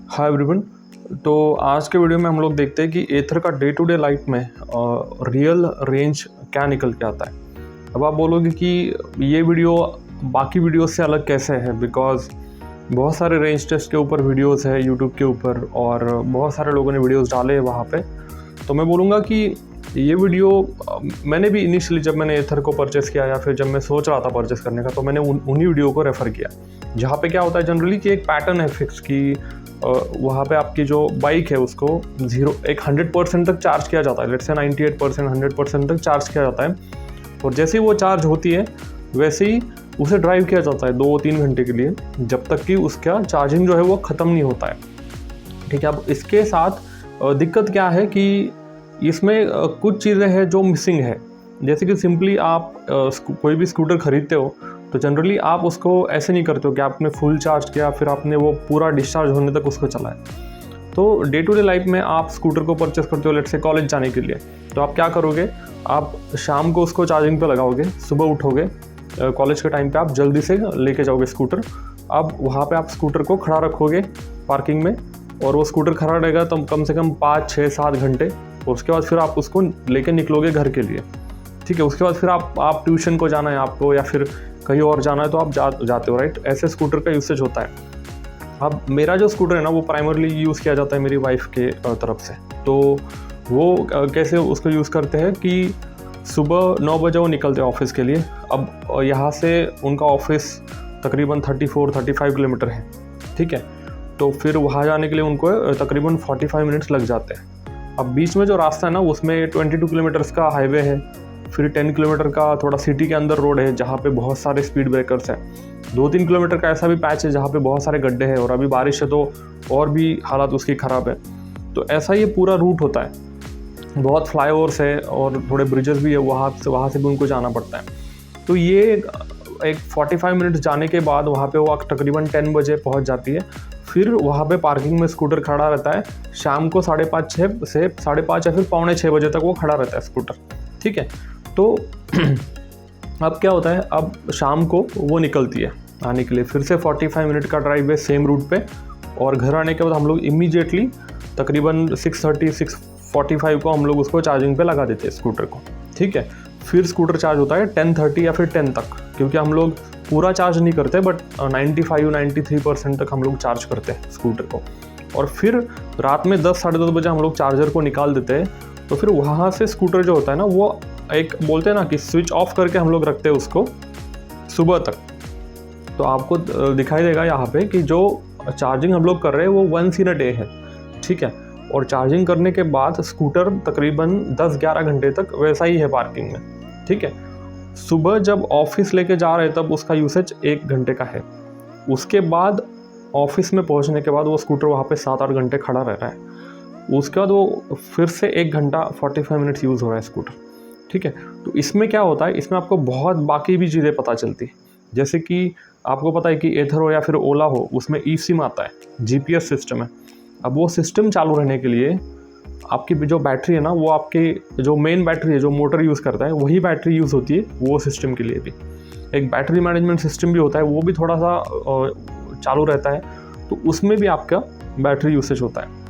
Hi everyone. तो आज के वीडियो में हम लोग देखते हैं कि एथर का डे टू डे लाइफ में रियल रेंज क्या निकल के आता है। अब आप बोलोगे कि ये वीडियो बाकी वीडियो से अलग कैसे है, बिकॉज बहुत सारे रेंज टेस्ट के ऊपर वीडियोस है यूट्यूब के ऊपर और बहुत सारे लोगों ने वीडियोस डाले हैं वहाँ पे। तो मैं बोलूँगा कि ये वीडियो मैंने भी इनिशियली जब मैंने एथर को परचेस किया या फिर जब मैं सोच रहा था परचेस करने का, तो मैंने उन्हीं वीडियो को रेफ़र किया जहाँ पे क्या होता है जनरली कि एक पैटर्न है फिक्स कि वहाँ पे आपकी जो बाइक है उसको 100% तक चार्ज किया जाता है। लेट्स से 98% 100% तक चार्ज किया जाता है और जैसे ही वो चार्ज होती है वैसे ही उसे ड्राइव किया जाता है 2-3 घंटे के लिए, जब तक कि उसका चार्जिंग जो है वो ख़त्म नहीं होता है। ठीक है, अब इसके साथ दिक्कत क्या है कि इसमें कुछ चीज़ें हैं जो मिसिंग है। जैसे कि सिंपली आप कोई भी स्कूटर ख़रीदते हो तो जनरली आप उसको ऐसे नहीं करते हो कि आपने फुल चार्ज किया फिर आपने वो पूरा डिस्चार्ज होने तक उसको चलाया। तो डे टू डे लाइफ में आप स्कूटर को परचेस करते हो लेट्स से कॉलेज जाने के लिए, तो आप क्या करोगे, आप शाम को उसको चार्जिंग पे लगाओगे, सुबह उठोगे कॉलेज के टाइम पे आप जल्दी से लेके जाओगे स्कूटर। अब वहाँ पे आप स्कूटर को खड़ा रखोगे पार्किंग में और वो स्कूटर खड़ा रहेगा तो कम से कम 5-6-7 घंटे, और उसके बाद फिर आप उसको लेके निकलोगे घर के लिए। ठीक है, उसके बाद फिर आप ट्यूशन को जाना है आपको या फिर कहीं और जाना है तो आप जाते हो, राइट। ऐसे स्कूटर का यूसेज होता है। अब मेरा जो स्कूटर है ना वो प्राइमरली यूज़ किया जाता है मेरी वाइफ के तरफ से। तो वो कैसे उसको यूज़ करते हैं कि सुबह 9 बजे वो निकलते हैं ऑफिस के लिए। अब यहाँ से उनका ऑफिस तकरीबन 34-35 किलोमीटर है। ठीक है, तो फिर वहाँ जाने के लिए उनको तकरीबन 45 मिनट्स लग जाते हैं। अब बीच में जो रास्ता है ना उसमें 22 किलोमीटर्स का हाईवे है, फिर 10 किलोमीटर का थोड़ा सिटी के अंदर रोड है जहाँ पे बहुत सारे स्पीड ब्रेकर्स हैं, 2-3 किलोमीटर का ऐसा भी पैच है जहाँ पे बहुत सारे गड्ढे हैं और अभी बारिश है तो और भी हालत उसकी ख़राब है। तो ऐसा ये पूरा रूट होता है, बहुत फ्लाईओवर्स है और थोड़े ब्रिजेस भी है, वहाँ से भी उनको जाना पड़ता है। तो ये एक 45 मिनट जाने के बाद वहाँ पे वो तकरीबन 10 बजे पहुँच जाती है। फिर वहाँ पे पार्किंग में स्कूटर खड़ा रहता है, शाम को 5:30 से 5:30 या फिर 5:45 बजे तक वो खड़ा रहता है स्कूटर। ठीक है, तो अब क्या होता है, अब शाम को वो निकलती है आने के लिए, फिर से 45 मिनट का ड्राइव है सेम रूट पे, और घर आने के बाद हम लोग इमीडिएटली तकरीबन 6:30-6:45 को हम लोग उसको चार्जिंग पे लगा देते हैं स्कूटर को। ठीक है, फिर स्कूटर चार्ज होता है 10:30 या फिर 10 तक, क्योंकि हम लोग पूरा चार्ज नहीं करते बट 95-93% तक हम लोग चार्ज करते हैं स्कूटर को। और फिर रात में 10-10:30 बजे हम लोग चार्जर को निकाल देते हैं। तो फिर वहाँ से स्कूटर जो होता है ना वो एक बोलते हैं ना कि स्विच ऑफ करके हम लोग रखते हैं उसको सुबह तक। तो आपको दिखाई देगा यहाँ पे कि जो चार्जिंग हम लोग कर रहे हैं वो 1 इन अ डे है। ठीक है, और चार्जिंग करने के बाद स्कूटर तकरीबन 10-11 घंटे तक वैसा ही है पार्किंग में। ठीक है, सुबह जब ऑफिस लेके जा रहे हैं तब उसका यूसेज 1 घंटे का है। उसके बाद ऑफिस में पहुँचने के बाद वो स्कूटर वहाँ पे 7-8 घंटे खड़ा रह रहा है। उसके बाद वो फिर से 1 घंटा 45 मिनट्स यूज़ हो रहा है स्कूटर। ठीक है, तो इसमें क्या होता है, इसमें आपको बहुत बाकी भी चीज़ें पता चलती है। जैसे कि आपको पता है कि एथर हो या फिर ओला हो उसमें ई सिम आता है, जीपीएस सिस्टम है। अब वो सिस्टम चालू रहने के लिए आपकी जो बैटरी है ना वो आपके जो मेन बैटरी है जो मोटर यूज़ करता है वही बैटरी यूज़ होती है वो सिस्टम के लिए भी। एक बैटरी मैनेजमेंट सिस्टम भी होता है, वो भी थोड़ा सा चालू रहता है, तो उसमें भी आपका बैटरी यूसेज होता है।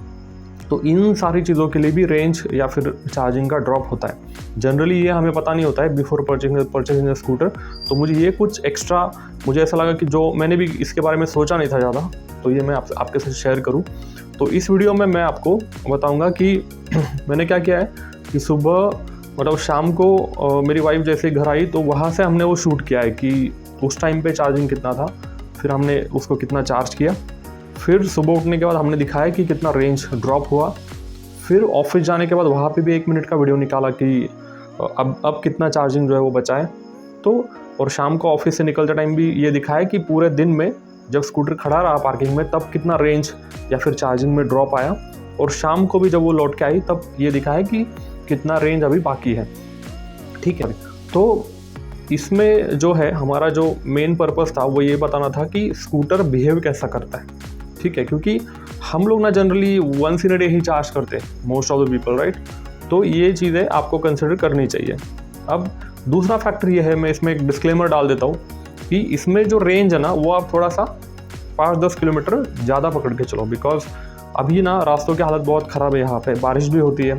तो इन सारी चीज़ों के लिए भी रेंज या फिर चार्जिंग का ड्रॉप होता है। जनरली ये हमें पता नहीं होता है बिफोर परचेजिंग स्कूटर। तो मुझे ये कुछ एक्स्ट्रा मुझे ऐसा लगा कि जो मैंने भी इसके बारे में सोचा नहीं था ज़्यादा, तो ये मैं आपके साथ शेयर करूं। तो इस वीडियो में मैं आपको बताऊंगा कि मैंने क्या किया है कि सुबह मतलब शाम को मेरी वाइफ जैसे घर आई तो वहाँ से हमने वो शूट किया है कि उस टाइम पे चार्जिंग कितना था, फिर हमने उसको कितना चार्ज किया, फिर सुबह उठने के बाद हमने दिखाया कि कितना रेंज ड्रॉप हुआ, फिर ऑफिस जाने के बाद वहाँ पे भी 1 मिनट का वीडियो निकाला कि अब कितना चार्जिंग जो है वो बचा है। तो और शाम को ऑफिस से निकलते टाइम भी ये दिखाया कि पूरे दिन में जब स्कूटर खड़ा रहा पार्किंग में तब कितना रेंज या फिर चार्जिंग में ड्रॉप आया, और शाम को भी जब वो लौट के आई तब ये दिखाया कि कितना रेंज अभी बाकी है। ठीक है, तो इसमें जो है हमारा जो मेन पर्पस था वो ये बताना था कि स्कूटर बिहेव कैसा करता है। ठीक है, क्योंकि हम लोग ना generally 1 in a day he charge करते हैं most of the people, right. तो ये चीज़ें आपको कंसिडर करनी चाहिए। अब दूसरा फैक्टर ये है, मैं इसमें एक डिस्क्लेमर डाल देता हूँ कि इसमें जो रेंज है ना वो आप थोड़ा सा 5-10 किलोमीटर ज़्यादा पकड़ के चलो, बिकॉज अभी ना रास्तों की हालत बहुत ख़राब है, यहाँ पे बारिश भी होती है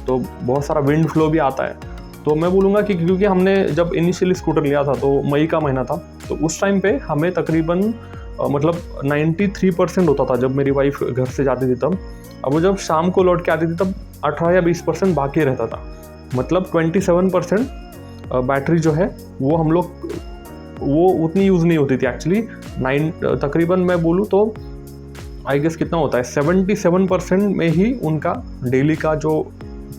तो बहुत सारा विंड फ्लो भी आता है। तो मैं बोलूँगा कि क्योंकि हमने जब इनिशियली स्कूटर लिया था तो मई का महीना था, तो उस टाइम पे हमें तकरीबन मतलब 93% होता था जब मेरी वाइफ घर से जाती थी तब। अब वो जब शाम को लौट के आती थी तब 18 या 20% बाकी रहता था, मतलब 27% बैटरी जो है वो हम लोग वो उतनी यूज़ नहीं होती थी एक्चुअली। तकरीबन मैं बोलूँ तो आई गेस कितना होता है 77% में ही उनका डेली का जो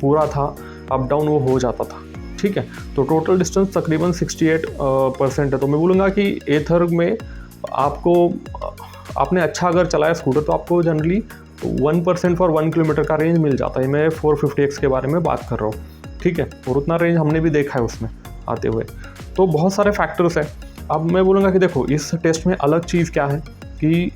पूरा था अप डाउन वो हो जाता था, ठीक है। तो टोटल डिस्टेंस तकरीबन 68% है। तो मैं बोलूँगा कि एथर में आपने अच्छा अगर चलाया स्कूटर तो आपको जनरली 1% फॉर 1 किलोमीटर का रेंज मिल जाता है। मैं 450X के बारे में बात कर रहा हूँ, ठीक है, और उतना रेंज हमने भी देखा है उसमें आते हुए। तो बहुत सारे फैक्टर्स हैं। अब मैं बोलूँगा कि देखो इस टेस्ट में अलग चीज़ क्या है कि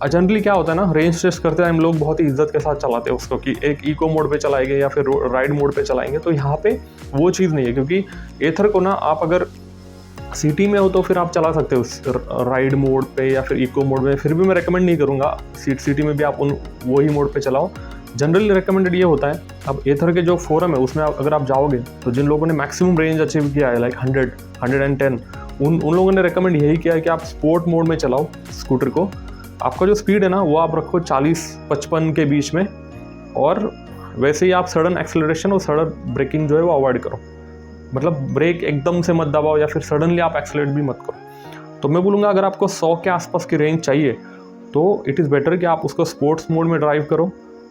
जनरली क्या होता है ना, रेंज टेस्ट करते टाइम लोग बहुत ही इज्जत के साथ चलाते हैं उसको कि एक इको मोड पे चलाएंगे या फिर राइड मोड पे चलाएंगे। तो यहाँ पे वो चीज़ नहीं है, क्योंकि एथर को ना आप अगर सिटी में हो तो फिर आप चला सकते हो उस राइड मोड पे या फिर इको मोड में। फिर भी मैं रेकमेंड नहीं करूँगा सिटी में भी आप वही मोड पे चलाओ। जनरली रिकमेंडेड ये होता है। अब एथर के जो फोरम है उसमें अगर आप जाओगे तो जिन लोगों ने मैक्सिमम रेंज अचीव किया है लाइक 100-110 उन लोगों ने रिकमेंड यही किया है कि आप स्पोर्ट मोड में चलाओ स्कूटर को। आपका जो स्पीड है ना वो आप रखो 40-55 के बीच में, और वैसे ही आप सडन एक्सेलरेशन और सडन ब्रेकिंग जो है वो अवॉइड करो। मतलब ब्रेक एकदम से मत दबाओ या फिर सडनली आप एक्सेलरेट भी मत करो। तो मैं बोलूँगा अगर आपको 100 के आसपास की रेंज चाहिए तो इट इज़ बेटर कि आप उसको स्पोर्ट्स मोड में ड्राइव करो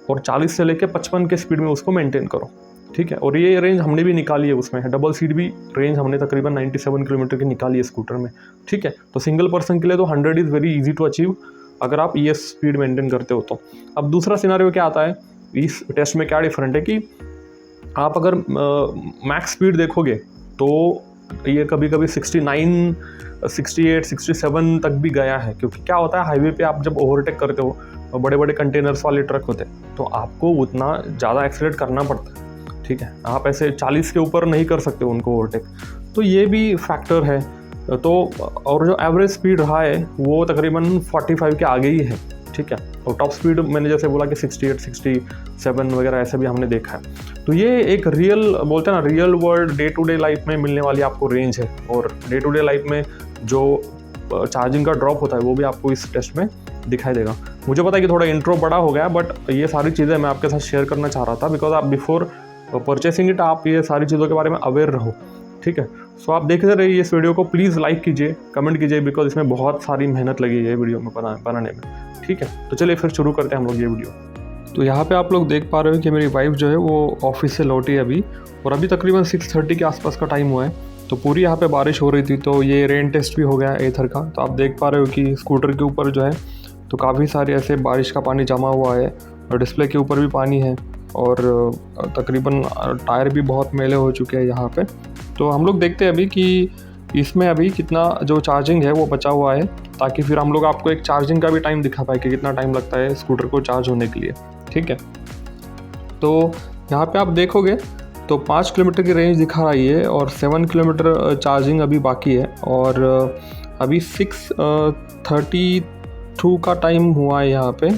और 40 से लेकर 55 के स्पीड में उसको मेंटेन करो, ठीक है। और ये रेंज हमने भी निकाली है, उसमें डबल सीट भी रेंज हमने तकरीबन 97 किलोमीटर की निकाली है स्कूटर में, ठीक है। तो सिंगल पर्सन के लिए तो 100 is very easy to achieve अगर आप ये स्पीड मेंटेन करते हो तो। अब दूसरा सिनारियो क्या आता है इस टेस्ट में, क्या डिफरेंट है कि आप अगर मैक्स स्पीड देखोगे तो ये कभी कभी 69, 68, 67 तक भी गया है। क्योंकि क्या होता है हाईवे पे आप जब ओवरटेक करते हो बड़े बड़े कंटेनर्स वाले ट्रक होते हैं तो आपको उतना ज़्यादा एक्सीलरेट करना पड़ता है, ठीक है। आप ऐसे 40 के ऊपर नहीं कर सकते उनको ओवरटेक, तो ये भी फैक्टर है। तो और जो एवरेज स्पीड रहा है वो तकरीबन 45 के आगे ही है, ठीक है। और टॉप स्पीड मैंने जैसे बोला कि 68, 67 वगैरह ऐसे भी हमने देखा है। तो ये एक रियल बोलते हैं ना, real world day to day life में मिलने वाली आपको रेंज है। और डे टू डे लाइफ में जो चार्जिंग का ड्रॉप होता है वो भी आपको इस टेस्ट में दिखाई देगा। मुझे पता है कि थोड़ा इंट्रो बड़ा हो गया, बट ये सारी चीज़ें मैं आपके साथ शेयर करना चाह रहा था बिकॉज आप बिफोर परचेसिंग इट आप ये सारी चीज़ों के बारे में अवेयर रहो, ठीक है। सो आप देखते रहिए इस वीडियो को, प्लीज़ लाइक कीजिए, कमेंट कीजिए, बिकॉज इसमें बहुत सारी मेहनत लगी है वीडियो में बनाने में, ठीक है। तो चलिए फिर शुरू करते हैं हम लोग ये वीडियो। तो यहाँ पे आप लोग देख पा रहे हो कि मेरी वाइफ जो है वो ऑफिस से लौटी है अभी, और अभी तकरीबन 6:30 के आसपास का टाइम हुआ है। तो पूरी यहाँ पे बारिश हो रही थी, तो ये रेन टेस्ट भी हो गया एथर का। तो आप देख पा रहे हो कि स्कूटर के ऊपर जो है तो काफ़ी सारे ऐसे बारिश का पानी जमा हुआ है, और डिस्प्ले के ऊपर भी पानी है, और तकरीबन टायर भी बहुत मैले हो चुके हैं यहाँ पे। तो हम लोग देखते हैं अभी कि इसमें अभी कितना जो चार्जिंग है वो बचा हुआ है, ताकि फिर हम लोग आपको एक चार्जिंग का भी टाइम दिखा पाए कि कितना टाइम लगता है स्कूटर को चार्ज होने के लिए, ठीक है। तो यहाँ पे आप देखोगे तो 5 किलोमीटर की रेंज दिखा रही है और 7 किलोमीटर चार्जिंग अभी बाकी है, और अभी 6:32 का टाइम हुआ है यहाँ पे।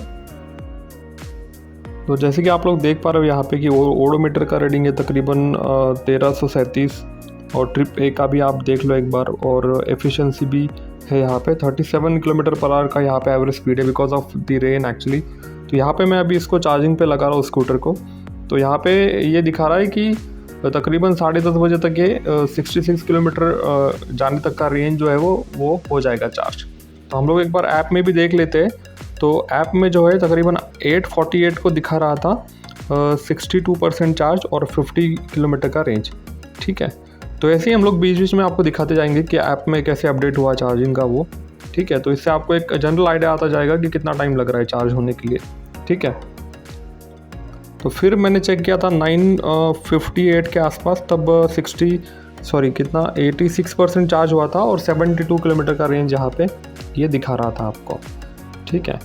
तो जैसे कि आप लोग देख पा रहे हो यहाँ पे कि ओडोमीटर का रीडिंग है तकरीबन 1337, और ट्रिप ए का भी आप देख लो एक बार, और एफिशिएंसी भी है यहाँ पे 37 किलोमीटर पर आवर का यहाँ पे एवरेज स्पीड है because of the rain actually. तो यहाँ पे मैं अभी इसको चार्जिंग पे लगा रहा हूँ स्कूटर को। तो यहाँ पे ये दिखा रहा है कि तकरीबन 10:30 बजे तक ये 66 किलोमीटर जाने तक का रेंज जो है वो हो जाएगा चार्ज। तो हम लोग एक बार ऐप में भी देख लेते हैं। तो ऐप में जो है तकरीबन 8:48 को दिखा रहा था 62% चार्ज और 50 किलोमीटर का रेंज, ठीक है। तो ऐसे ही हम लोग बीच बीच में आपको दिखाते जाएंगे कि ऐप में कैसे अपडेट हुआ चार्जिंग का वो, ठीक है। तो इससे आपको एक जनरल आइडिया आता जाएगा कि कितना टाइम लग रहा है चार्ज होने के लिए, ठीक है। तो फिर मैंने चेक किया था 9:58 के आसपास, तब 86% चार्ज हुआ था और 72 किलोमीटर का रेंज यहाँ पे ये दिखा रहा था आपको, ठीक है।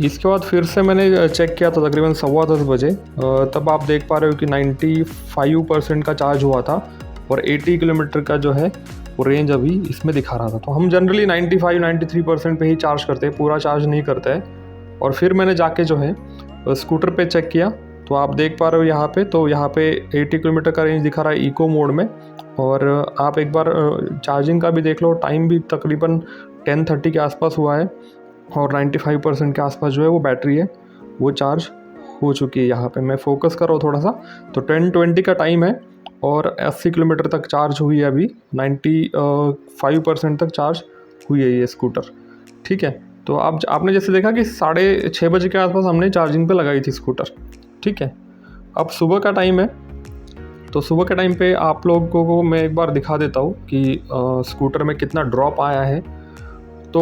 इसके बाद फिर से मैंने चेक किया था तकरीबन 10:15 बजे, तब आप देख पा रहे हो कि 95% का चार्ज हुआ था और 80 किलोमीटर का जो है वो रेंज अभी इसमें दिखा रहा था। तो हम जनरली 95-93% पे ही चार्ज करते हैं, पूरा चार्ज नहीं करते हैं। और फिर मैंने जाके जो है स्कूटर पे चेक किया, तो आप देख पा रहे हो यहाँ पे, तो यहाँ पे 80 किलोमीटर का रेंज दिखा रहा है इको मोड में। और आप एक बार चार्जिंग का भी देख लो, टाइम भी तकरीबन 10:30 के आसपास हुआ है और 95% के आसपास जो है वो बैटरी है वो चार्ज हो चुकी है। यहाँ पे मैं फोकस कर रहा हूँ थोड़ा सा, तो 10:20 का टाइम है और 80 किलोमीटर तक चार्ज हुई है अभी, 95% तक चार्ज हुई है ये स्कूटर। ठीक है, तो आपने जैसे देखा कि 6:30 बजे के आसपास हमने चार्जिंग पे लगाई थी स्कूटर। ठीक है, अब सुबह का टाइम है, तो सुबह के टाइम पे आप लोगों को मैं एक बार दिखा देता हूँ कि स्कूटर में कितना ड्रॉप आया है। तो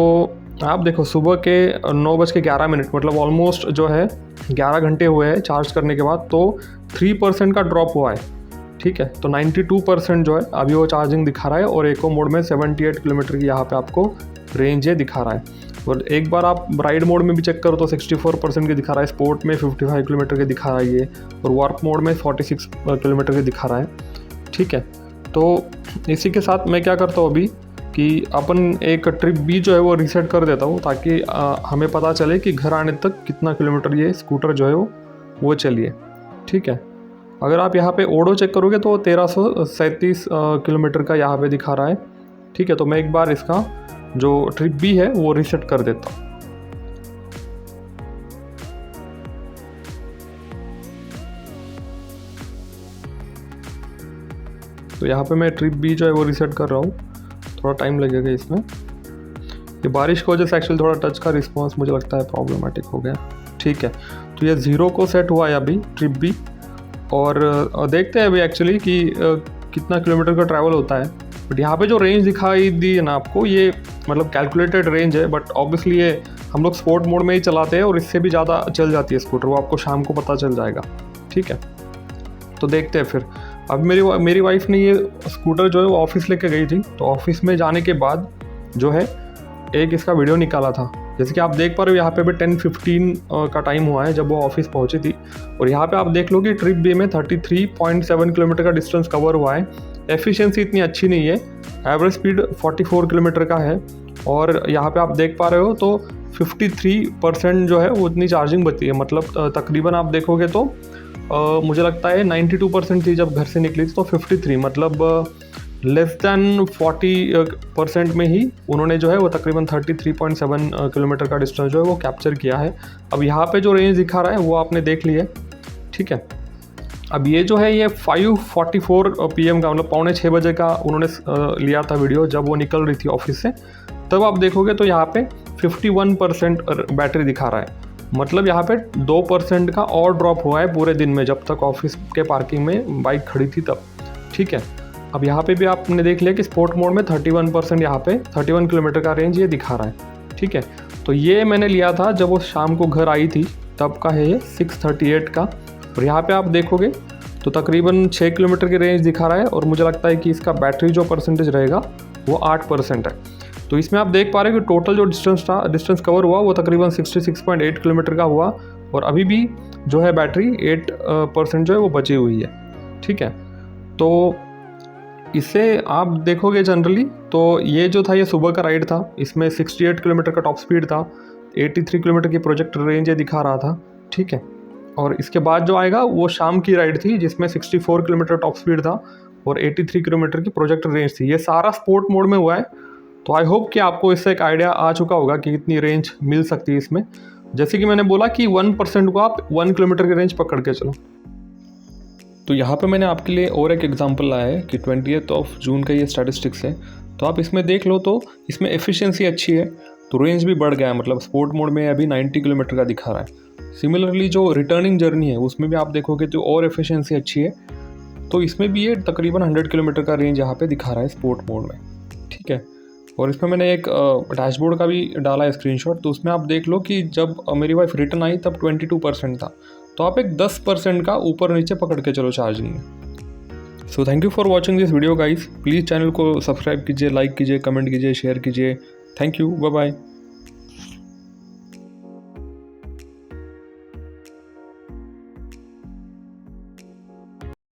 आप देखो सुबह के 9:11, मतलब ऑलमोस्ट जो है 11 घंटे हुए हैं चार्ज करने के बाद, तो 3% का ड्रॉप हुआ है। ठीक है, तो 92% जो है अभी वो चार्जिंग दिखा रहा है और इको मोड में 78 किलोमीटर की यहाँ पे आपको रेंज है दिखा रहा है। और एक बार आप राइड मोड में भी चेक करो तो 64% के दिखा रहा है, स्पोर्ट में 55 किलोमीटर के दिखा रहा है ये, और वर्क मोड में 46 किलोमीटर के दिखा रहा है। ठीक है, तो इसी के साथ मैं क्या करता हूँ अभी कि अपन एक ट्रिप भी जो है वो रीसेट कर देता हूँ, ताकि हमें पता चले कि घर आने तक कितना किलोमीटर ये स्कूटर जो है वो चलिए। ठीक है, अगर आप यहाँ पे ओडो चेक करोगे तो 1337 किलोमीटर का यहाँ पे दिखा रहा है। ठीक है, तो मैं एक बार इसका जो ट्रिप भी है वो रीसेट कर देता हूँ। तो यहाँ पे मैं ट्रिप भी जो है वो रीसेट कर रहा हूँ, थोड़ा टाइम लगेगा इसमें। ये बारिश की वजह से एक्चुअली थोड़ा टच का रिस्पॉन्स मुझे लगता है प्रॉब्लमेटिक हो गया। ठीक है, तो ये 0 को सेट हुआ है अभी ट्रिप भी, और देखते हैं अभी एक्चुअली कि कितना किलोमीटर का ट्रैवल होता है। बट यहाँ पे जो रेंज दिखाई दी है ना आपको, ये मतलब कैलकुलेटेड रेंज है, बट ऑब्वियसली ये हम लोग स्पोर्ट मोड में ही चलाते हैं और इससे भी ज़्यादा चल जाती है स्कूटर, वो आपको शाम को पता चल जाएगा। ठीक है, तो देखते हैं फिर। अब मेरी वाइफ ने ये स्कूटर जो है वो ऑफिस लेके गई थी, तो ऑफिस में जाने के बाद जो है एक इसका वीडियो निकाला था। जैसे कि आप देख पा रहे हो यहाँ पे भी 10:15 का टाइम हुआ है जब वो ऑफिस पहुँची थी, और यहाँ पे आप देख लो कि ट्रिप बी में 33.7 किलोमीटर का डिस्टेंस कवर हुआ है। एफिशिएंसी इतनी अच्छी नहीं है, एवरेज स्पीड 44 किलोमीटर का है, और यहाँ पे आप देख पा रहे हो तो 53% जो है वो इतनी चार्जिंग बची है। मतलब तकरीबन आप देखोगे तो मुझे लगता है 92% थी जब घर से निकली थी, तो 53 मतलब लेस दैन 40% में ही उन्होंने जो है वो तकरीबन 33.7 किलोमीटर का डिस्टेंस जो है वो कैप्चर किया है। अब यहाँ पे जो रेंज दिखा रहा है वो आपने देख लिया। ठीक है, अब ये जो है ये 5:44 PM का, मतलब 5:45 बजे का उन्होंने लिया था वीडियो जब वो निकल रही थी ऑफिस से। तब आप देखोगे तो यहाँ पे 51% बैटरी दिखा रहा है, मतलब यहाँ पे 2% का और ड्रॉप हुआ है पूरे दिन में जब तक ऑफिस के पार्किंग में बाइक खड़ी थी तब। ठीक है, अब यहाँ पे भी आपने देख लिया कि स्पोर्ट मोड में 31% यहाँ पे 31 किलोमीटर का रेंज ये दिखा रहा है। ठीक है, तो ये मैंने लिया था जब वो शाम को घर आई थी तब का है ये 6:38 का, और यहाँ पे आप देखोगे तो तकरीबन 6 किलोमीटर की रेंज दिखा रहा है, और मुझे लगता है कि इसका बैटरी जो परसेंटेज रहेगा वो 8% है। तो इसमें आप देख पा रहे हो कि टोटल जो डिस्टेंस कवर हुआ वो तकरीबन 66.8 किलोमीटर का हुआ, और अभी भी जो है बैटरी 8% जो है वो बची हुई है। ठीक है, तो इससे आप देखोगे जनरली तो ये जो था ये सुबह का राइड था, इसमें 68 किलोमीटर का टॉप स्पीड था, 83 किलोमीटर की प्रोजेक्ट रेंज ये दिखा रहा था। ठीक है, और इसके बाद जो आएगा वो शाम की राइड थी जिसमें 64 किलोमीटर टॉप स्पीड था और 83 किलोमीटर की प्रोजेक्ट रेंज थी। ये सारा स्पोर्ट मोड में हुआ है, तो आई होप कि आपको इससे एक आइडिया आ चुका होगा कि कितनी रेंज मिल सकती है इसमें। जैसे कि मैंने बोला कि 1% को आप 1 किलोमीटर की रेंज पकड़ के चलो। तो यहाँ पे मैंने आपके लिए और एक एग्जांपल लाया है कि 20 जून का ये स्टैटिस्टिक्स है, तो आप इसमें देख लो तो इसमें एफिशिएंसी अच्छी है, तो रेंज भी बढ़ गया है, मतलब स्पोर्ट मोड में अभी 90 किलोमीटर का दिखा रहा है। सिमिलरली जो रिटर्निंग जर्नी है उसमें भी आप देखोगे तो और एफिशिएंसी अच्छी है, तो इसमें भी ये तकरीबन 100 किलोमीटर का रेंज यहाँ पे दिखा रहा है स्पोर्ट मोड में। ठीक है, और इसमें मैंने एक डैशबोर्ड का भी डाला है स्क्रीनशॉट, तो उसमें आप देख लो कि जब मेरी वाइफ रिटर्न आई तब 22% था, तो आप एक 10% का ऊपर नीचे पकड़ के चलो चार्जिंग में। So thank you for watching this video guys, please channel को सब्सक्राइब कीजिए, लाइक कीजिए, कमेंट कीजिए, शेयर कीजिए। Thank you, bye bye.